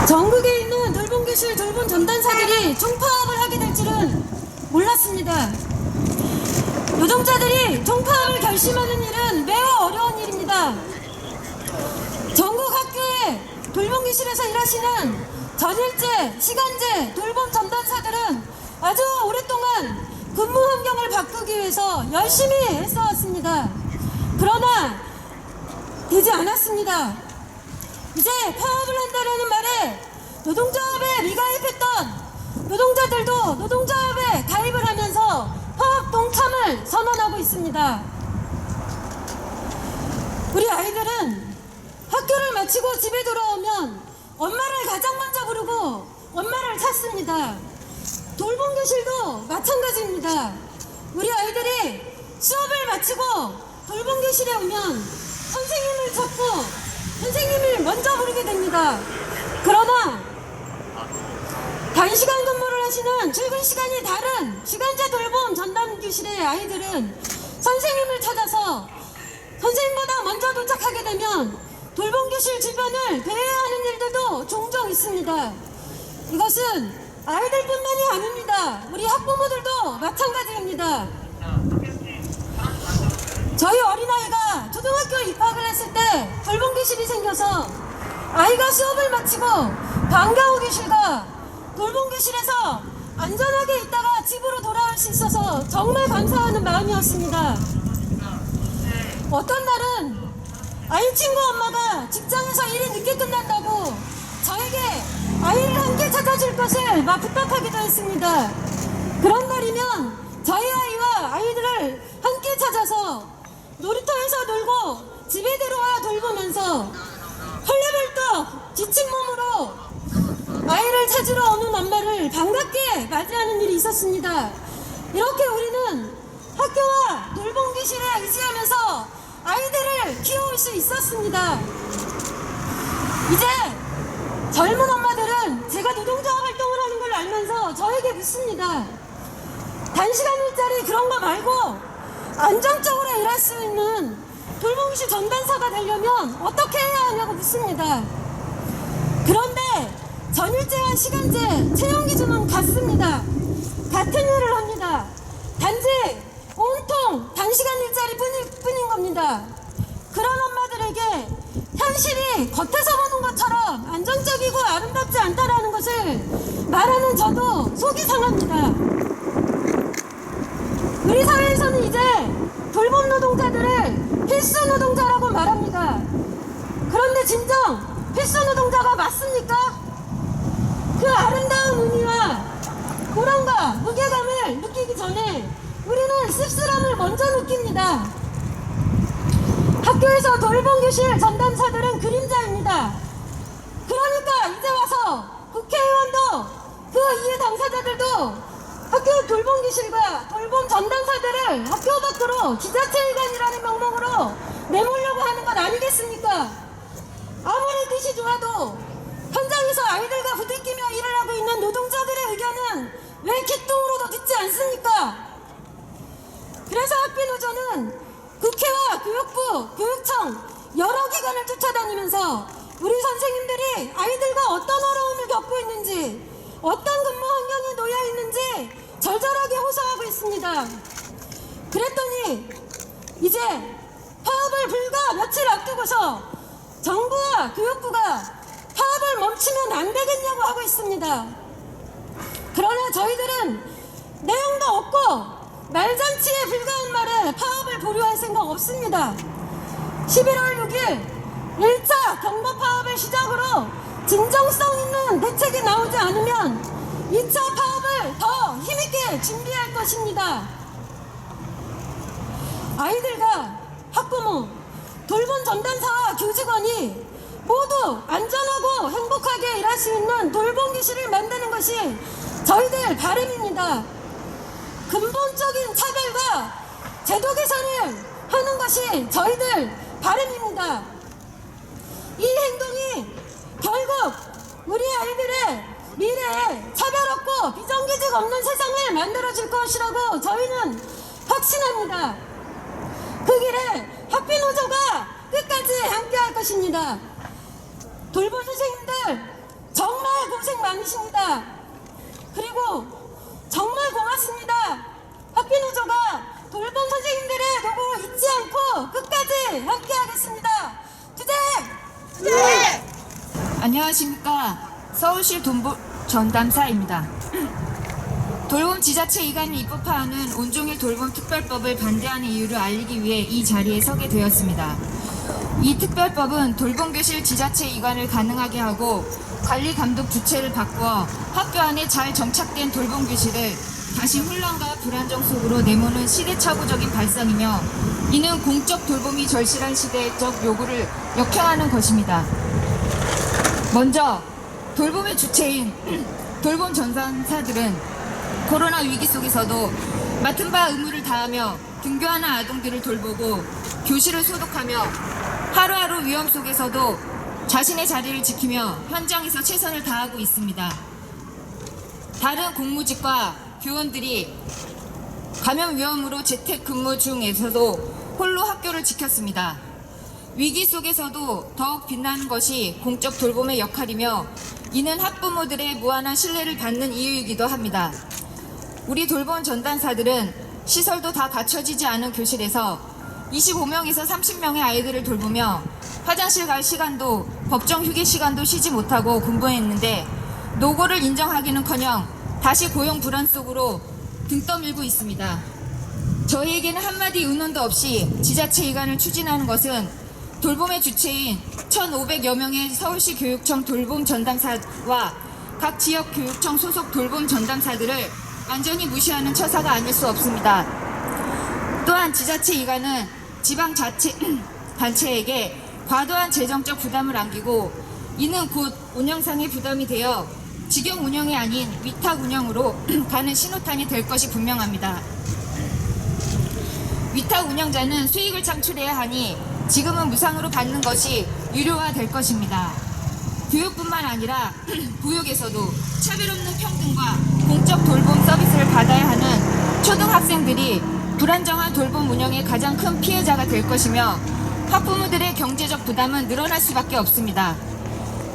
전국에 있는 돌봄교실 돌봄 전담사들이 총파업을 하게 될 줄은 몰랐습니다. 노동자들이 총파업을 결심하는 일은 매우 어려운 일입니다. 전국 학교에 돌봄교실에서 일하시는 전일제, 시간제 돌봄 전담사들은 아주 오랫동안 근무 환경을 바꾸기 위해서 열심히 애써왔습니다. 그러나 되지 않았습니다. 이제 파업을 한다는 말에 노동조합에 미가입했던 노동자들도 노동조합에 가입을 하면서 파업 동참을 선언하고 있습니다. 우리 아이들은 학교를 마치고 집에 돌아오면 엄마를 가장 먼저 부르고 엄마를 찾습니다. 돌봄교실도 마찬가지입니다. 우리 아이들이 수업을 마치고 돌봄교실에 오면 선생님을 찾고 선생님을 먼저 부르게 됩니다. 그러나 단시간 근무를 하시는 출근 시간이 다른 시간제 돌봄 전담교실의 아이들은 선생님을 찾아서 선생님보다 먼저 도착하게 되면 돌봄교실 주변을 배회하는 일들도 종종 있습니다. 이것은 아이들뿐만이 아닙니다. 우리 학부모들도 마찬가지입니다. 저희 어린아이가 초등학교에 입학을 했을 때 돌봄교실이 생겨서 아이가 수업을 마치고 방과후교실과 돌봄교실에서 안전하게 있다가 집으로 돌아올 수 있어서 정말 감사하는 마음이었습니다. 어떤 날은 아이 친구 엄마가 직장에서 일이 늦게 끝난다고 저에게 아이를 함께 찾아줄 것을 막 부탁하기도 했습니다. 그런 날이면 저희 아이와 아이들을 함께 찾아서 놀이터에서 놀고 집에 들어와 돌보면서 헐레벌떡 지친 몸으로 아이를 찾으러 오는 엄마를 반갑게 맞이하는 일이 있었습니다. 이렇게 우리는 학교와 돌봄교실에 의지하면서 아이들을 키울 수 있었습니다. 이제 젊은 엄마들은 제가 노동조합 활동을 하는 걸 알면서 저에게 묻습니다. 단시간 일자리 그런 거 말고 안정적으로 일할 수 있는 돌봄교실 전담사가 되려면 어떻게 해야 하냐고 묻습니다. 그런데 전일제와 시간제 채용 기준은 같습니다. 같은 일을 합니다. 단지 온통 단시간 일자리 뿐인 겁니다. 그런 엄마들에게 현실이 겉에서 보는 것처럼 안정적이고 아름답지 않다라는 것을 말하는 저도 속이 상합니다. 우리 사회에서는 이제 돌봄 노동자들을 필수 노동자라고 말합니다. 그런데 진정 필수 노동자가 맞습니까? 그 아름다운 의미와 보람과 무게감을 느끼기 전에 우리는 씁쓸함을 먼저 느낍니다. 학교에서 돌봄교실 전담사들은 그림자입니다. 그러니까 이제 와서 국회의원도 그 이해 당사자들도 학교 돌봄교실과 돌봄 전담사들을 학교 밖으로 지자체의견이라는 명목으로 내몰려고 하는 것 아니겠습니까? 아무리 뜻이 좋아도 현장에서 아이들과 부대끼며 일을 하고 있는 노동자들의 의견은 왜 귓등으로도 듣지 않습니까? 그래서 학비노조는 국회와 교육부, 교육청 여러 기관을 쫓아다니면서 우리 선생님들이 아이들과 어떤 어려움을 겪고 있는지 어떤 근무 환경에 놓여 있는지 절절하게 호소하고 있습니다. 그랬더니 이제 파업을 불과 며칠 앞두고서 정부와 교육부가 파업을 멈추면 안 되겠냐고 하고 있습니다. 그러나 저희들은 내용도 없고 말잔치에 불과한 말에 파업을 보류할 생각 없습니다. 11월 6일 1차 경보 파업을 시작으로 진정성 있는 대책이 나오지 않으면 2차 파업을 더 힘있게 준비할 것입니다. 아이들과 학부모, 돌봄 전담사와 교직원이 모두 안전하고 행복하게 일할 수 있는 돌봄교실을 만드는 것이 저희들 바람입니다. 근본적인 차별과 제도 개선을 하는 것이 저희들 바람입니다. 이 행동이 결국 우리 아이들의 미래에 차별 없고 비정규직 없는 세상을 만들어줄 것이라고 저희는 확신합니다. 그 길에 학비노조가 끝까지 함께할 것입니다. 돌봄 선생님들 정말 아니십니다. 그리고 정말 고맙습니다. 학비노조가 돌봄 선생님들의 노고를 잊지 않고 끝까지 함께하겠습니다. 투쟁! 안녕하십니까. 서울시 돌봄 전담사입니다. 돌봄 지자체 이관을 입법화하는 온종일 돌봄 특별법을 반대하는 이유를 알리기 위해 이 자리에 서게 되었습니다. 이 특별법은 돌봄교실 지자체 이관을 가능하게 하고 관리 감독 주체를 바꾸어 학교 안에 잘 정착된 돌봄교실을 다시 혼란과 불안정 속으로 내모는 시대착오적인 발상이며, 이는 공적 돌봄이 절실한 시대적 요구를 역행하는 것입니다. 먼저 돌봄의 주체인 돌봄 전담사들은 코로나 위기 속에서도 맡은 바 의무를 다하며 등교하는 아동들을 돌보고 교실을 소독하며 하루하루 위험 속에서도 자신의 자리를 지키며 현장에서 최선을 다하고 있습니다. 다른 공무직과 교원들이 감염 위험으로 재택근무 중에서도 홀로 학교를 지켰습니다. 위기 속에서도 더욱 빛나는 것이 공적 돌봄의 역할이며, 이는 학부모들의 무한한 신뢰를 받는 이유이기도 합니다. 우리 돌봄 전담사들은 시설도 다 갖춰지지 않은 교실에서 25명에서 30명의 아이들을 돌보며 화장실 갈 시간도 법정 휴게 시간도 쉬지 못하고 공부했는데, 노고를 인정하기는커녕 다시 고용 불안 속으로 등 떠밀고 있습니다. 저희에게는 한마디 의논도 없이 지자체 이관을 추진하는 것은 돌봄의 주체인 1,500여 명의 서울시 교육청 돌봄 전담사와 각 지역 교육청 소속 돌봄 전담사들을 완전히 무시하는 처사가 아닐 수 없습니다. 또한 지자체 이관은 지방 단체에게 과도한 재정적 부담을 안기고, 이는 곧 운영상의 부담이 되어 직영 운영이 아닌 위탁 운영으로 가는 신호탄이 될 것이 분명합니다. 위탁 운영자는 수익을 창출해야 하니 지금은 무상으로 받는 것이 유료화 될 것입니다. 교육뿐만 아니라 보육에서도 차별 없는 평등과 공적 돌봄 서비스를 받아야 하는 초등학생들이 불안정한 돌봄 운영의 가장 큰 피해자가 될 것이며, 학부모들의 경제적 부담은 늘어날 수밖에 없습니다.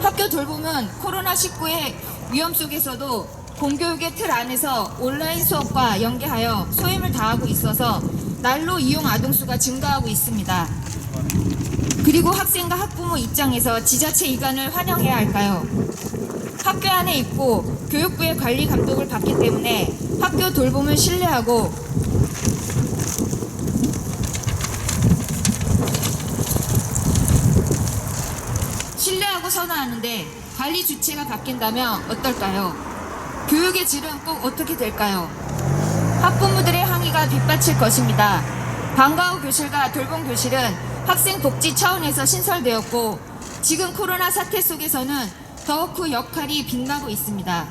학교 돌봄은 코로나19의 위험 속에서도 공교육의 틀 안에서 온라인 수업과 연계하여 소임을 다하고 있어서 날로 이용 아동수가 증가하고 있습니다. 그리고 학생과 학부모 입장에서 지자체 이관을 환영해야 할까요? 학교 안에 있고 교육부의 관리 감독을 받기 때문에 학교 돌봄을 신뢰하고 선호하는데, 관리 주체가 바뀐다면 어떨까요? 교육의 질은 꼭 어떻게 될까요? 학부모들의 항의가 빗받칠 것입니다. 방과 후 교실과 돌봄 교실은 학생 복지 차원에서 신설되었고, 지금 코로나 사태 속에서는 더욱 그 역할이 빛나고 있습니다.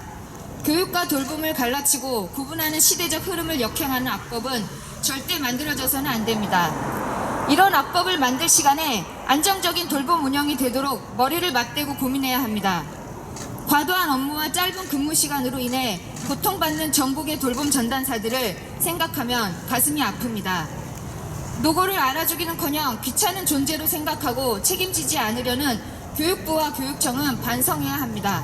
교육과 돌봄을 갈라치고 구분하는 시대적 흐름을 역행하는 악법은 절대 만들어져서는 안 됩니다. 이런 악법을 만들 시간에 안정적인 돌봄 운영이 되도록 머리를 맞대고 고민해야 합니다. 과도한 업무와 짧은 근무 시간으로 인해 고통받는 전국의 돌봄 전담사들을 생각하면 가슴이 아픕니다. 노고를 알아주기는커녕 귀찮은 존재로 생각하고 책임지지 않으려는 교육부와 교육청은 반성해야 합니다.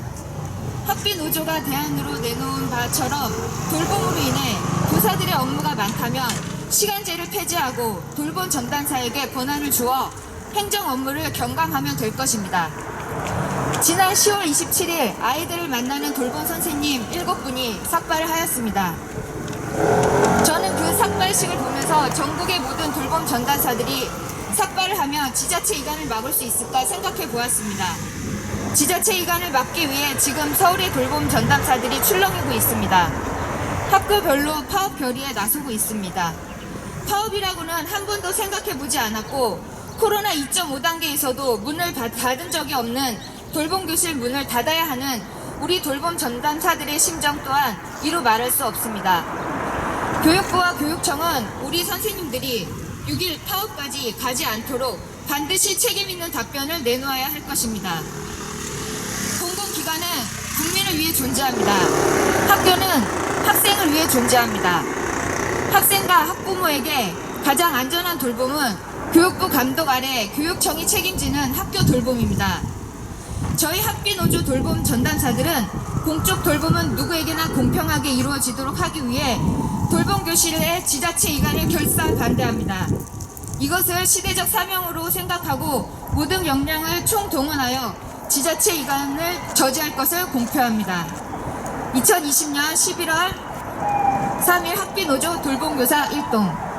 학비노조가 대안으로 내놓은 바처럼 돌봄으로 인해 교사들의 업무가 많다면 시간제를 폐지하고 돌봄 전담사에게 권한을 주어 행정 업무를 경감하면 될 것입니다. 지난 10월 27일 아이들을 만나는 돌봄 선생님 7분이 삭발을 하였습니다. 저는 그 삭발식을 보면서 전국의 모든 돌봄 전담사들이 삭발을 하면 지자체 이관을 막을 수 있을까 생각해 보았습니다. 지자체 이관을 막기 위해 지금 서울의 돌봄 전담사들이 출렁이고 있습니다. 학교별로 파업 결의에 나서고 있습니다. 파업이라고는 한 번도 생각해보지 않았고, 코로나 2.5단계에서도 문을 닫은 적이 없는 돌봄교실 문을 닫아야 하는 우리 돌봄 전담사들의 심정 또한 이루 말할 수 없습니다. 교육부와 교육청은 우리 선생님들이 6일 파업까지 가지 않도록 반드시 책임있는 답변을 내놓아야 할 것입니다. 공공기관은 국민을 위해 존재합니다. 학교는 학생을 위해 존재합니다. 학생과 학부모에게 가장 안전한 돌봄은 교육부 감독 아래 교육청이 책임지는 학교 돌봄입니다. 저희 학비노조 돌봄 전담사들은 공적 돌봄은 누구에게나 공평하게 이루어지도록 하기 위해 돌봄교실의 지자체 이관을 결산 반대합니다. 이것을 시대적 사명으로 생각하고 모든 역량을 총동원하여 지자체 이관을 저지할 것을 공표합니다. 2020년 11월 3일 학비노조 돌봄교사 일동